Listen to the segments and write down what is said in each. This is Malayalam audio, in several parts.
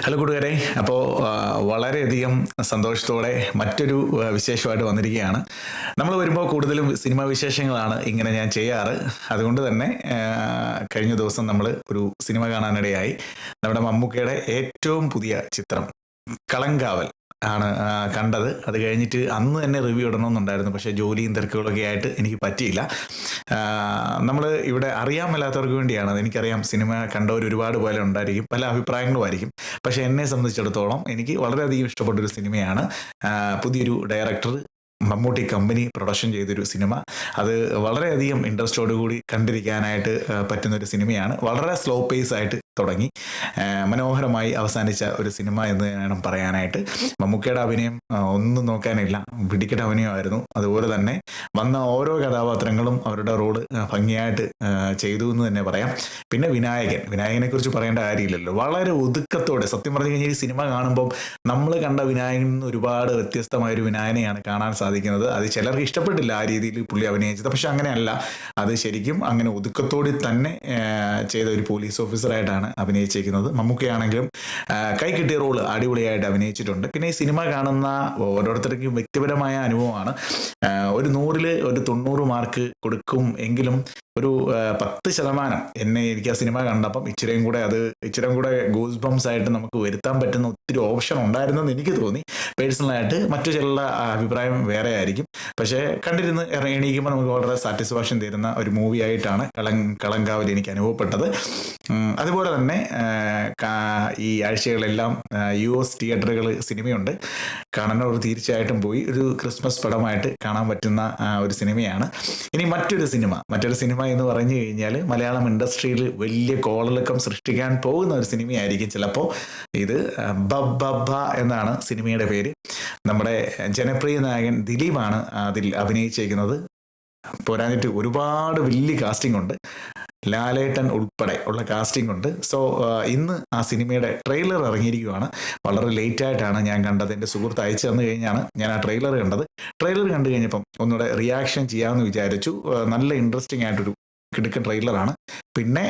ഹലോ കൂട്ടുകാരെ. അപ്പോൾ വളരെയധികം സന്തോഷത്തോടെ മറ്റൊരു വിശേഷമായിട്ട് വന്നിരിക്കുകയാണ്. നമ്മൾ വരുമ്പോൾ കൂടുതലും സിനിമാ വിശേഷങ്ങളാണ് ഇങ്ങനെ ഞാൻ ചെയ്യാറ്. അതുകൊണ്ട് തന്നെ കഴിഞ്ഞ ദിവസം നമ്മൾ ഒരു സിനിമ കാണാനിടയായി. നമ്മുടെ മമ്മൂക്കയുടെ ഏറ്റവും പുതിയ ചിത്രം കളങ്കാവൽ ആണ് കണ്ടത്. അത് കഴിഞ്ഞിട്ട് അന്ന് തന്നെ റിവ്യൂ ഇടണമെന്നുണ്ടായിരുന്നു, പക്ഷേ ജോലിയും തിരക്കുകളൊക്കെ ആയിട്ട് എനിക്ക് പറ്റിയില്ല. നമ്മൾ ഇവിടെ അറിയാൻ മേലാത്തവർക്ക് വേണ്ടിയാണ്. എനിക്കറിയാം, സിനിമ കണ്ടവർ ഒരുപാട് പോലെ ഉണ്ടായിരിക്കും, പല അഭിപ്രായങ്ങളും ആയിരിക്കും. പക്ഷെ എന്നെ സംബന്ധിച്ചിടത്തോളം എനിക്ക് വളരെയധികം ഇഷ്ടപ്പെട്ടൊരു സിനിമയാണ്. പുതിയൊരു ഡയറക്ടർ മമ്മൂട്ടി കമ്പനി പ്രൊഡക്ഷൻ ചെയ്തൊരു സിനിമ. അത് വളരെയധികം ഇൻട്രസ്റ്റോടുകൂടി കണ്ടിരിക്കാനായിട്ട് പറ്റുന്നൊരു സിനിമയാണ്. വളരെ സ്ലോ പേസ് ആയിട്ട് തുടങ്ങി മനോഹരമായി അവസാനിച്ച ഒരു സിനിമ എന്ന് വേണം പറയാനായിട്ട്. മമ്മൂക്കയുടെ അഭിനയം ഒന്നും നോക്കാനില്ല, പിടിക്കട്ട അഭിനയമായിരുന്നു. അതുപോലെ തന്നെ വന്ന ഓരോ കഥാപാത്രങ്ങളും അവരുടെ റോള് ഭംഗിയായിട്ട് ചെയ്തു എന്ന് തന്നെ പറയാം. പിന്നെ വിനായകനെ കുറിച്ച് പറയേണ്ട കാര്യമില്ലല്ലോ. വളരെ ഒതുക്കത്തോടെ, സത്യം പറഞ്ഞു കഴിഞ്ഞാൽ ഈ സിനിമ കാണുമ്പോൾ നമ്മൾ കണ്ട വിനായകനിൽ നിന്ന് ഒരുപാട് വ്യത്യസ്തമായൊരു വിനായകനെയാണ് കാണാൻ സാധിക്കുന്നത്. അത് ചിലർക്ക് ഇഷ്ടപ്പെട്ടില്ല ആ രീതിയിൽ പുള്ളി അഭിനയിച്ചത്. പക്ഷെ അങ്ങനെയല്ല, അത് ശരിക്കും അങ്ങനെ ഒതുക്കത്തോടെ തന്നെ ചെയ്ത ഒരു പോലീസ് ഓഫീസറായിട്ടാണ് അഭിനയിച്ചിരിക്കുന്നത്. മമ്മൂക്കയാണെങ്കിലും കൈ കിട്ടിയ റോള് അടിപൊളിയായിട്ട് അഭിനയിച്ചിട്ടുണ്ട്. പിന്നെ ഈ സിനിമ കാണുന്ന ഓരോരുത്തർക്കും വ്യക്തിപരമായ അനുഭവമാണ്. ഒരു 100-ൽ ഒരു 90 മാർക്ക് കൊടുക്കും എങ്കിലും ഒരു 10% എനിക്ക് ആ സിനിമ കണ്ടപ്പം ഇച്ചിരിയും കൂടെ ഗൂസ് ബംസ് ആയിട്ട് നമുക്ക് വരുത്താൻ പറ്റുന്ന ഒത്തിരി ഓപ്ഷൻ ഉണ്ടായിരുന്നെന്ന് എനിക്ക് തോന്നി. പേഴ്സണലായിട്ട് മറ്റു ചില അഭിപ്രായം വേറെ ആയിരിക്കും. പക്ഷേ കണ്ടിരുന്ന് എണീക്കുമ്പോൾ നമുക്ക് വളരെ സാറ്റിസ്ഫാക്ഷൻ തരുന്ന ഒരു മൂവി ആയിട്ടാണ് കളങ്കാവൽ എനിക്ക് അനുഭവപ്പെട്ടത്. അതുപോലെ തന്നെ ഈ ആഴ്ചകളെല്ലാം US തിയേറ്ററുകൾ സിനിമയുണ്ട്. കാണുന്നവർ തീർച്ചയായിട്ടും പോയി ഒരു ക്രിസ്മസ് പടമായിട്ട് കാണാൻ പറ്റുന്ന ഒരു സിനിമയാണ്. ഇനി മറ്റൊരു സിനിമ എന്ന് പറഞ്ഞു കഴിഞ്ഞാൽ മലയാളം ഇൻഡസ്ട്രിയിൽ വലിയ കോളിളക്കം സൃഷ്ടിക്കാൻ പോകുന്ന ഒരു സിനിമയായിരിക്കും ചിലപ്പോൾ. ഇത് ബബ്ബ എന്നാണ് സിനിമയുടെ പേര്. നമ്മുടെ ജനപ്രിയ നായകൻ ദിലീപാണ് അതിൽ അഭിനയിച്ചിരിക്കുന്നത്. പോരാഞ്ഞിട്ട് ഒരുപാട് വലിയ കാസ്റ്റിംഗ് ഉണ്ട്, ലാലേട്ടൻ ഉൾപ്പെടെ ഉള്ള കാസ്റ്റിംഗ് ഉണ്ട്. സോ ഇന്ന് ആ സിനിമയുടെ ട്രെയിലർ ഇറങ്ങിയിരിക്കുകയാണ്. വളരെ ലേറ്റ് ആയിട്ടാണ് ഞാൻ കണ്ടത്. എൻ്റെ സുഹൃത്ത് അയച്ചു തന്നു കഴിഞ്ഞാണ് ഞാൻ ആ ട്രെയിലർ കണ്ടത്. ട്രെയിലർ കണ്ടു കഴിഞ്ഞപ്പം ഒന്നുകൂടെ റിയാക്ഷൻ ചെയ്യാമെന്ന് വിചാരിച്ചു. നല്ല ഇൻട്രസ്റ്റിംഗ് ആയിട്ടൊരു കിടുക്കൻ ട്രെയിലറാണ്. പിന്നെ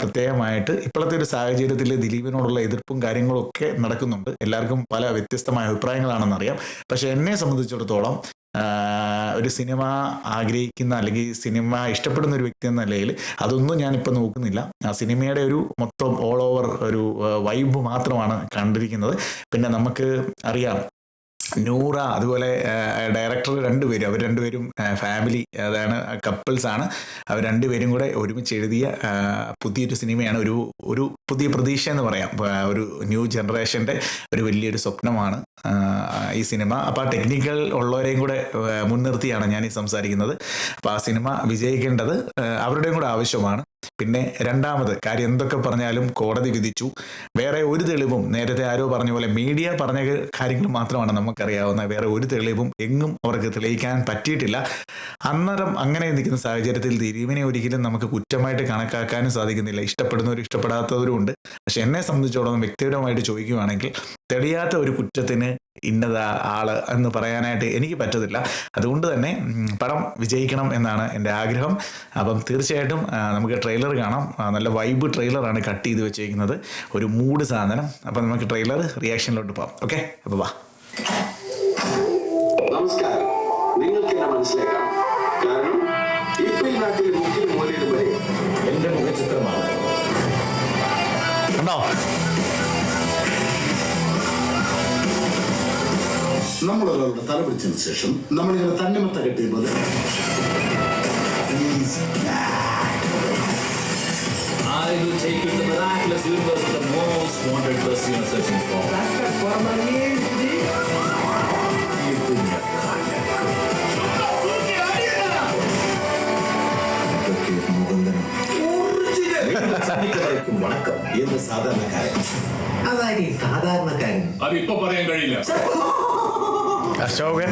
പ്രത്യേകമായിട്ട് ഇപ്പോഴത്തെ ഒരു സാഹചര്യത്തിൽ ദിലീപിനോടുള്ള എതിർപ്പും കാര്യങ്ങളും ഒക്കെ നടക്കുന്നുണ്ട്. എല്ലാവർക്കും പല വ്യത്യസ്തമായ അഭിപ്രായങ്ങളാണെന്നറിയാം. പക്ഷെ എന്നെ സംബന്ധിച്ചിടത്തോളം ഒരു സിനിമ ആഗ്രഹിക്കുന്ന അല്ലെങ്കിൽ സിനിമ ഇഷ്ടപ്പെടുന്ന ഒരു വ്യക്തി എന്ന നിലയിൽ അതൊന്നും ഞാനിപ്പോൾ നോക്കുന്നില്ല. ആ സിനിമയുടെ ഒരു മൊത്തം ഓൾ ഓവർ ഒരു വൈബ് മാത്രമാണ് കണ്ടിരിക്കുന്നത്. പിന്നെ നമുക്ക് അറിയാം, നൂറ അതുപോലെ ഡയറക്ടർ അവർ രണ്ടുപേരും ഫാമിലി, അതാണ് കപ്പിൾസ് ആണ്. അവർ രണ്ടുപേരും കൂടെ ഒരുമിച്ച് എഴുതിയ പുതിയൊരു സിനിമയാണ്. ഒരു പുതിയ പ്രതീക്ഷ എന്ന് പറയാം. ഒരു ന്യൂ ജനറേഷൻ്റെ ഒരു വലിയൊരു സ്വപ്നമാണ് ഈ സിനിമ. അപ്പോൾ ആ ടെക്നിക്കൽ ഉള്ളവരെയും കൂടെ മുൻനിർത്തിയാണ് ഞാൻ ഈ സംസാരിക്കുന്നത്. അപ്പോൾ ആ സിനിമ വിജയിക്കേണ്ടത് അവരുടെയും കൂടെ ആവശ്യമാണ്. പിന്നെ രണ്ടാമത് കാര്യം, എന്തൊക്കെ പറഞ്ഞാലും കോടതി വിധിച്ചു. വേറെ ഒരു തെളിവും, നേരത്തെ ആരോ പറഞ്ഞ പോലെ മീഡിയ പറഞ്ഞ കാര്യങ്ങൾ മാത്രമാണ് നമുക്കറിയാവുന്ന. വേറെ ഒരു തെളിവും എങ്ങും അവർക്ക് തെളിയിക്കാൻ പറ്റിയിട്ടില്ല. അന്നേരം അങ്ങനെ നിൽക്കുന്ന സാഹചര്യത്തിൽ ദിലീപിനെ ഒരിക്കലും നമുക്ക് കുറ്റമായിട്ട് കണക്കാക്കാനും സാധിക്കുന്നില്ല. ഇഷ്ടപ്പെടുന്നവരും ഇഷ്ടപ്പെടാത്തവരും ഉണ്ട്. പക്ഷെ എന്നെ സംബന്ധിച്ചോളം വ്യക്തിപരമായിട്ട് ചോദിക്കുകയാണെങ്കിൽ തെളിയാത്ത ഒരു കുറ്റത്തിന് ഇന്നതാ ആള് എന്ന് പറയാനായിട്ട് എനിക്ക് പറ്റത്തില്ല. അതുകൊണ്ട് തന്നെ പടം വിജയിക്കണം എന്നാണ് എൻ്റെ ആഗ്രഹം. അപ്പം തീർച്ചയായിട്ടും നമുക്ക് ട്രെയിലർ കാണാം. നല്ല വൈബ് ട്രെയിലറാണ് കട്ട് ചെയ്ത് വെച്ചേക്കുന്നത്, ഒരു മൂഡ് സാധനം. അപ്പം നമുക്ക് ട്രെയിലർ റിയാക്ഷനിലോട്ട് പോകാം. ഓക്കെ, അപ്പോൾ വാ. നമസ്കാരം. നിങ്ങൾക്ക് എന്നെ മനസ്സിലാക്കാം, കാരണം ഇപ്പൊ ഈ നാട്ടിൽ മുഖ്യ മൂലയിൽ വരെ എന്റെ മുഖചിത്രമാണ്. കണ്ടോ? നമ്മളൊരാളുടെ തല പിടിച്ചതിന് ശേഷം നമ്മളിങ്ങനെ തണ്ണിമത്ത കെട്ടിയത് I will take you to the miraculous universe of the most wanted person you're searching for. വണക്കം എന്ന് സാധാരണക്കാരൻ. അതായി സാധാരണക്കാരൻ അതിപ്പോ പറയാൻ കഴിയില്ല. അശോകൻ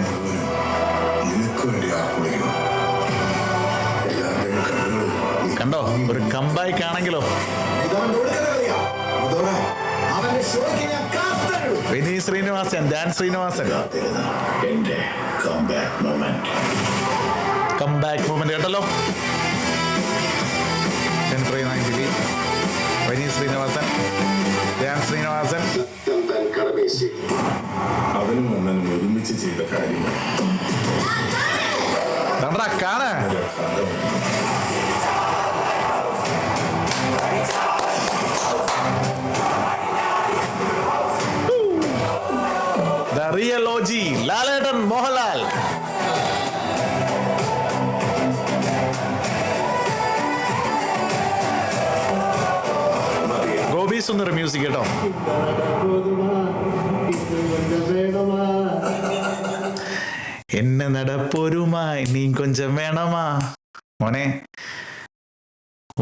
നിനക്ക് വേണ്ടി ആർക്കുള്ളിക്കണം. എല്ലാവരുടെയും കണ്ണുകൾ കണ്ടോ? ഒരു കംബാക്ക് ആണെങ്കിലോ. വിനീത് ശ്രീനിവാസൻ, ഡാൻ ശ്രീനിവാസൻ, എന്റെ കംബാക്ക് മൂമെന്റ് കേട്ടല്ലോ. ജനപ്രിയ നായകൻ ദിലീപ്, വിനീത് ശ്രീനിവാസൻ, ധ്യാൻ ശ്രീനിവാസൻ. സത്യം താൻ കടമയെ ചെയ്യും. അവനും അണ്ണനും ഒരുമിച്ച് ചെയ്ത കാര്യങ്ങൾ നമ്മുടെ അക്കാണ്. The real OG Lalettan Mohanlal. Gopi Sundar music കേട്ടോ. എന്നെ നടപ്പൊരുമായി നീ കൊഞ്ചം വേണമാ. മോനെ,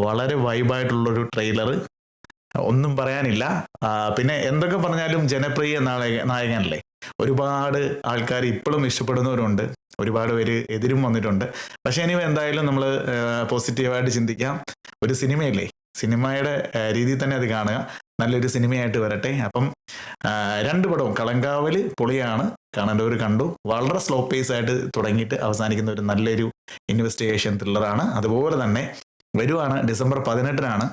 വളരെ വൈബായിട്ടുള്ളൊരു ട്രെയിലർ, ഒന്നും പറയാനില്ല. പിന്നെ എന്തൊക്കെ പറഞ്ഞാലും ജനപ്രിയ നായകനല്ലേ. ഒരുപാട് ആൾക്കാർ ഇപ്പോഴും ഇഷ്ടപ്പെടുന്നവരുണ്ട്, ഒരുപാട് പേര് എതിരും വന്നിട്ടുണ്ട്. പക്ഷെ ഇനി എന്തായാലും നമ്മൾ പോസിറ്റീവായിട്ട് ചിന്തിക്കാം. ഒരു സിനിമയല്ലേ, സിനിമയുടെ രീതിയിൽ തന്നെ അത് കാണുക. നല്ലൊരു സിനിമയായിട്ട് വരട്ടെ. അപ്പം 2 പടവും കളങ്കാവല് പൊളിയാണ്, കാണേണ്ടവർ കണ്ടു. വളരെ സ്ലോ പേസ് ആയിട്ട് തുടങ്ങിയിട്ട് അവസാനിക്കുന്ന ഒരു നല്ലൊരു ഇൻവെസ്റ്റിഗേഷൻ ത്രില്ലറാണ്. അതുപോലെ തന്നെ വരുവാണ് ഡിസംബർ 18-നാണ്.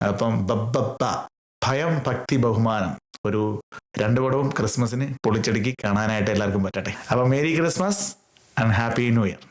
അപ്പം ഭയം ഭക്തി ബഹുമാനം, ഒരു 2 പടവും ക്രിസ്മസിന് പൊളിച്ചടുക്കി കാണാനായിട്ട് എല്ലാവർക്കും പറ്റട്ടെ. അപ്പം merry Christmas and happy new year.